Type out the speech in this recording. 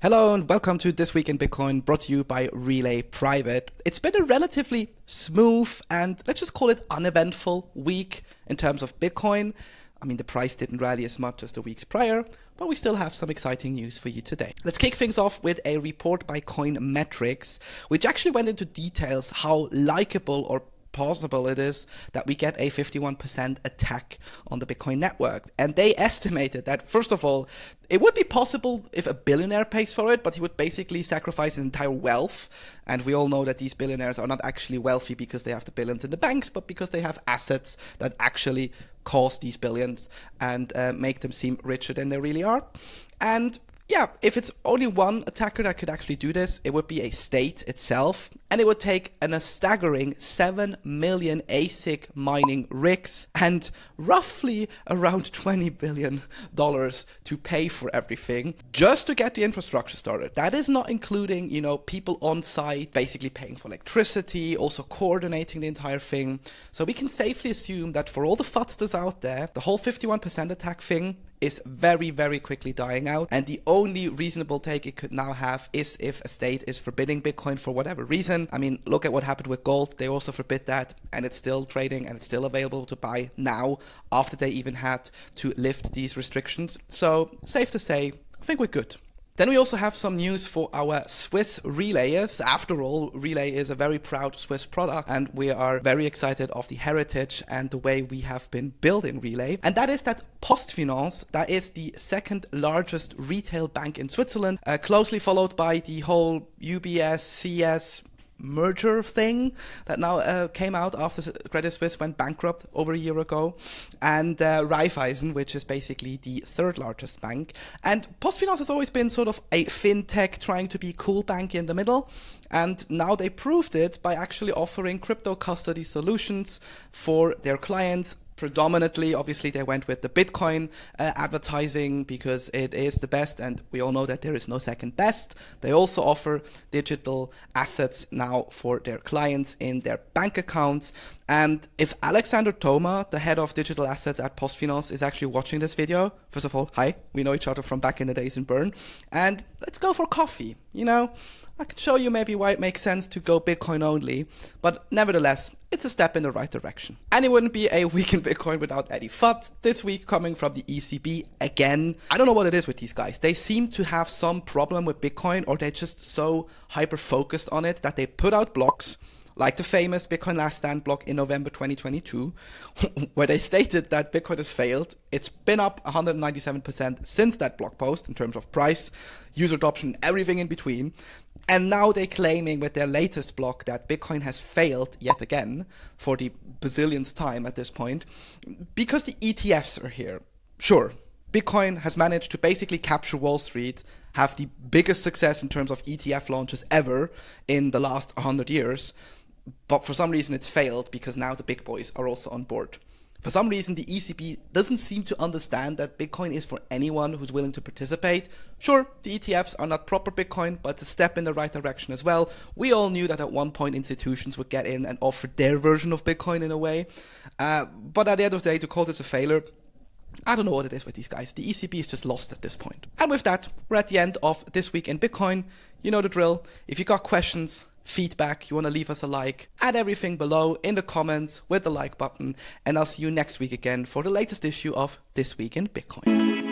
Hello and welcome to This Week in Bitcoin, brought to you by Relai Private. It's been a relatively smooth and let's just call it uneventful week in terms of Bitcoin. I mean, the price didn't rally as much as the weeks prior, but we still have some exciting news for you today. Let's kick things off with a report by Coin Metrics, which actually went into details how likable or possible it is that we get a 51% attack on the Bitcoin network. And they estimated that, first of all, it would be possible if a billionaire pays for it, but he would basically sacrifice his entire wealth. And we all know that these billionaires are not actually wealthy because they have the billions in the banks, but because they have assets that actually cause these billions and make them seem richer than they really are. And yeah, if it's only one attacker that could actually do this, it would be a state itself, and it would take a staggering 7 million ASIC mining rigs and roughly around $20 billion to pay for everything just to get the infrastructure started. That is not including, people on site basically paying for electricity, also coordinating the entire thing. So we can safely assume that for all the futzsters out there, the whole 51% attack thing is very, very quickly dying out. And the only reasonable take it could now have is if a state is forbidding Bitcoin for whatever reason. I mean, look at what happened with gold. They also forbid that, and it's still trading and it's still available to buy now after they even had to lift these restrictions. So safe to say, I think we're good. Then we also have some news for our Swiss relayers. After all, Relai is a very proud Swiss product, and we are very excited of the heritage and the way we have been building Relai. And that is that PostFinance, that is the second largest retail bank in Switzerland, closely followed by the whole UBS, CS merger thing that now came out after Credit Suisse went bankrupt over a year ago, and Raiffeisen, which is basically the third largest bank. And PostFinance has always been sort of a fintech trying to be a cool bank in the middle, and now they proved it by actually offering crypto custody solutions for their clients. Predominantly, obviously, they went with the Bitcoin advertising because it is the best, and we all know that there is no second best. They also offer digital assets now for their clients in their bank accounts. And if Alexander Thoma, the head of digital assets at PostFinance, is actually watching this video, first of all, hi, we know each other from back in the days in Bern, and let's go for coffee. I can show you maybe why it makes sense to go Bitcoin only, but nevertheless, it's a step in the right direction. And it wouldn't be a week in Bitcoin without Eddie Fudd. This week coming from the ECB again. I don't know what it is with these guys. They seem to have some problem with Bitcoin, or they're just so hyper-focused on it that they put out blocks, like the famous Bitcoin Last Stand block in November 2022, where they stated that Bitcoin has failed. It's been up 197% since that blog post in terms of price, user adoption, everything in between. And now they're claiming with their latest block that Bitcoin has failed yet again for the bazillionth time at this point because the ETFs are here. Sure, Bitcoin has managed to basically capture Wall Street, have the biggest success in terms of ETF launches ever in the last 100 years. But for some reason it's failed because now the big boys are also on board. For some reason, the ECB doesn't seem to understand that Bitcoin is for anyone who's willing to participate. Sure, the ETFs are not proper Bitcoin, but it's a step in the right direction as well. We all knew that at one point institutions would get in and offer their version of Bitcoin in a way. But at the end of the day, to call this a failure, I don't know what it is with these guys. The ECB is just lost at this point. And with that, we're at the end of This Week in Bitcoin. You know the drill. If you got questions, feedback, you want to leave us a like, add everything below in the comments with the like button, and I'll see you next week again for the latest issue of This Week in Bitcoin.